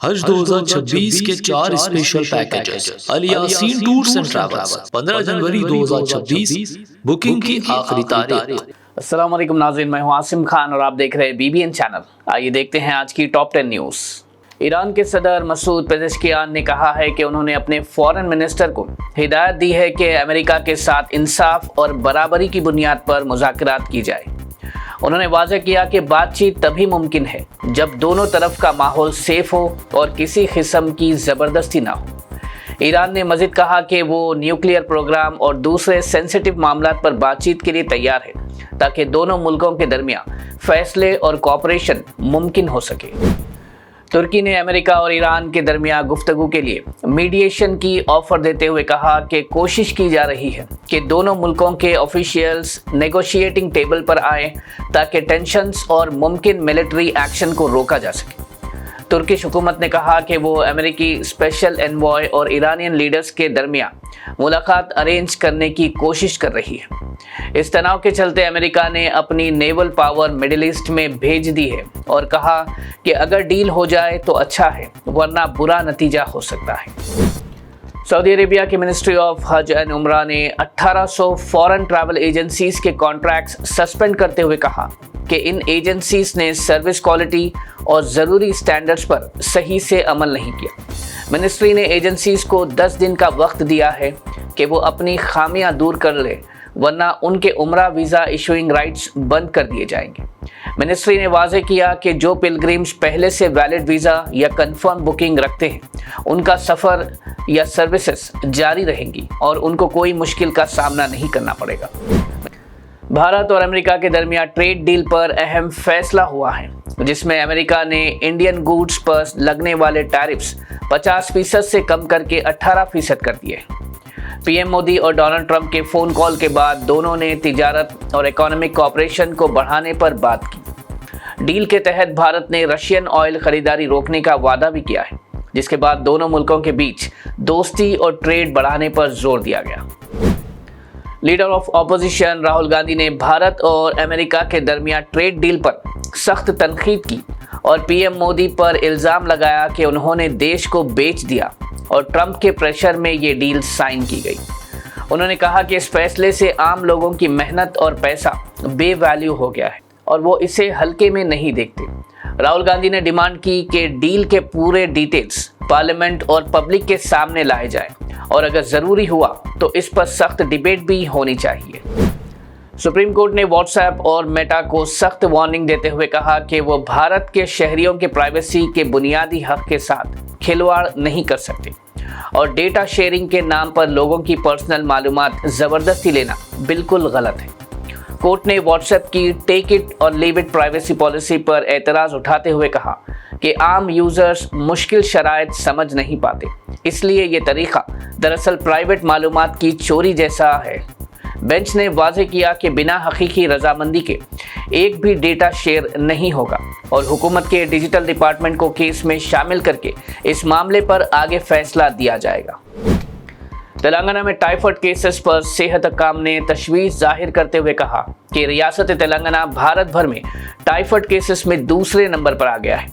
حج 2026 کے 4 special packages Alyaseen tours and travels 15 جنوری 2026 booking کی آخری تاریخ۔ السلام علیکم ناظرین، میں ہوں عاصم خان اور آپ دیکھ رہے ہیں BBN چینل۔ آئیے دیکھتے ہیں آج کی ٹاپ 10 نیوز۔ ایران کے صدر مسعود پزشکیان نے کہا ہے کہ انہوں نے اپنے فارن منسٹر کو ہدایت دی ہے کہ امریکہ کے ساتھ انصاف اور برابری کی بنیاد پر مذاکرات کی جائے۔ انہوں نے واضح کیا کہ بات چیت تبھی ممکن ہے جب دونوں طرف کا ماحول سیف ہو اور کسی قسم کی زبردستی نہ ہو۔ ایران نے مزید کہا کہ وہ نیوکلیئر پروگرام اور دوسرے سینسٹیو معاملات پر بات چیت کے لیے تیار ہے تاکہ دونوں ملکوں کے درمیان فیصلے اور کوآپریشن ممکن ہو سکے۔ ترکی نے امریکہ اور ایران کے درمیان گفتگو کے لیے میڈیشن کی آفر دیتے ہوئے کہا کہ کوشش کی جا رہی ہے کہ دونوں ملکوں کے آفیشیلز نیگوشیٹنگ ٹیبل پر آئیں تاکہ ٹینشنز اور ممکن ملٹری ایکشن کو روکا جا سکے۔ ترکش حکومت نے کہا کہ وہ امریکی اسپیشل انوائے اور ایرانین لیڈرز کے درمیان ملاقات ارینج کرنے کی کوشش کر رہی ہے۔ اس تناؤ کے چلتے امریکہ نے اپنی نیول پاور مڈل ایسٹ میں بھیج دی ہے اور کہا کہ اگر ڈیل ہو جائے تو اچھا ہے ورنہ برا نتیجہ ہو سکتا ہے۔ سعودی عربیہ کی منسٹری آف حج اینڈ عمرہ نے 1800 فارن ٹریول ایجنسیز کے کانٹریکٹس سسپینڈ کرتے ہوئے کہا کہ ان ایجنسیز نے سروس کوالٹی اور ضروری سٹینڈرڈز پر صحیح سے عمل نہیں کیا۔ منسٹری نے ایجنسیز کو 10 دن کا وقت دیا ہے کہ وہ اپنی خامیاں دور کر لے ورنہ ان کے عمرہ ویزا ایشوئنگ رائٹس بند کر دیے جائیں گے۔ منسٹری نے واضح کیا کہ جو پلگرمز پہلے سے ویلڈ ویزا یا کنفرم بکنگ رکھتے ہیں ان کا سفر یا سروسز جاری رہیں گی اور ان کو کوئی مشکل کا سامنا نہیں کرنا پڑے گا۔ بھارت اور امریکہ کے درمیان ٹریڈ ڈیل پر اہم فیصلہ ہوا ہے جس میں امریکہ نے انڈین گوڈز پر لگنے والے ٹیرفز 50% سے کم کر کے 18% کر دیے۔ پی ایم مودی اور ڈونلڈ ٹرمپ کے فون کال کے بعد دونوں نے تجارت اور اکنامک کوآپریشن کو بڑھانے پر بات کی۔ ڈیل کے تحت بھارت نے رشین آئل خریداری روکنے کا وعدہ بھی کیا ہے جس کے بعد دونوں ملکوں کے بیچ دوستی اور ٹریڈ بڑھانے پر زور دیا گیا۔ Leader of opposition Rahul Gandhi نے بھارت اور امریکہ کے درمیان ٹریڈ ڈیل پر سخت تنقید کی اور پی ایم مودی پر الزام لگایا کہ انہوں نے دیش کو بیچ دیا اور ٹرمپ کے پریشر میں یہ ڈیل سائن کی گئی۔ انہوں نے کہا کہ اس فیصلے سے عام لوگوں کی محنت اور پیسہ بے ویلیو ہو گیا ہے اور وہ اسے ہلکے میں نہیں دیکھتے۔ راہل گاندھی نے ڈیمانڈ کی کہ ڈیل کے پورے ڈیٹیلز پارلیمنٹ اور پبلک کے سامنے لائے جائیں اور اگر ضروری ہوا تو اس پر سخت ڈیبیٹ بھی ہونی چاہیے۔ سپریم کورٹ نے واٹس ایپ اور میٹا کو سخت وارننگ دیتے ہوئے کہا کہ وہ بھارت کے شہریوں کے پرائیویسی کے بنیادی حق کے ساتھ کھلواڑ نہیں کر سکتے اور ڈیٹا شیئرنگ کے نام پر لوگوں کی پرسنل معلومات زبردستی لینا بالکل غلط ہے۔ کورٹ نے واٹس ایپ کی ٹیک اٹ اور لیو اٹ پرائیویسی پالیسی پر اعتراض اٹھاتے ہوئے کہا کہ عام یوزرز مشکل شرائط سمجھ نہیں پاتے، اس لیے یہ طریقہ دراصل پرائیویٹ معلومات کی چوری جیسا ہے۔ بینچ نے واضح کیا کہ بنا حقیقی رضامندی کے ایک بھی ڈیٹا شیئر نہیں ہوگا اور حکومت کے ڈیجیٹل ڈپارٹمنٹ کو کیس میں شامل کر کے اس معاملے پر آگے فیصلہ دیا جائے گا۔ تلنگانہ میں ٹائیفائڈ کیسز پر صحت حکام نے تشویش ظاہر کرتے ہوئے کہا کہ ریاست تلنگانہ بھارت بھر میں ٹائیفائڈ کیسز میں دوسرے نمبر پر آ گیا ہے۔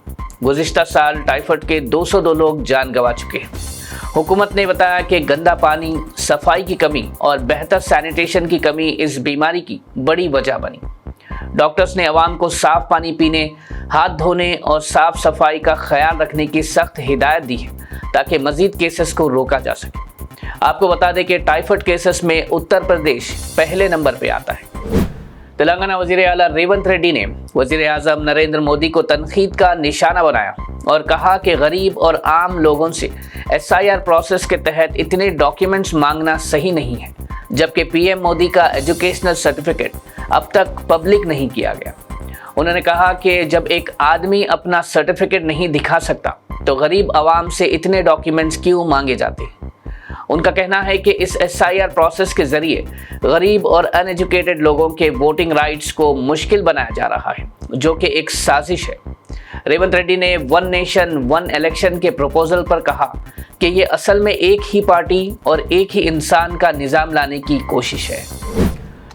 گزشتہ سال ٹائیفائڈ کے 202 لوگ جان گنوا چکے ہیں۔ حکومت نے بتایا کہ گندا پانی، صفائی کی کمی اور بہتر سینیٹیشن کی کمی اس بیماری کی بڑی وجہ بنی۔ ڈاکٹرز نے عوام کو صاف پانی پینے، ہاتھ دھونے اور صاف صفائی کا خیال رکھنے کی سخت ہدایت دی ہے تاکہ مزید کیسز کو روکا جا سکے۔ آپ کو بتا دیں کہ ٹائیفائڈ کیسز میں اتر پردیش پہلے نمبر پہ آتا ہے۔ تلنگانہ وزیر اعلیٰ ریونت ریڈی نے وزیر اعظم نریندر مودی کو تنقید کا نشانہ بنایا اور کہا کہ غریب اور عام لوگوں سے SIR پروسیس کے تحت اتنے ڈاکیومنٹس مانگنا صحیح نہیں ہے، جبکہ پی ایم مودی کا ایجوکیشنل سرٹیفکیٹ اب تک پبلک نہیں کیا گیا۔ انہوں نے کہا کہ جب ایک آدمی اپنا سرٹیفکیٹ نہیں دکھا سکتا تو غریب عوام سے اتنے ڈاکیومنٹس کیوں مانگے جاتے ہیں۔ ان کا کہنا ہے کہ اس SIR پروسیس کے ذریعے غریب اور ان ایجوکیٹڈ لوگوں کے ووٹنگ رائٹس کو مشکل بنایا جا رہا ہے، جو کہ ایک سازش ہے۔ ریونت ریڈی نے ون نیشن ون الیکشن کے پروپوزل پر کہا کہ یہ اصل میں ایک ہی پارٹی اور ایک ہی انسان کا نظام لانے کی کوشش ہے۔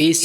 AC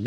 B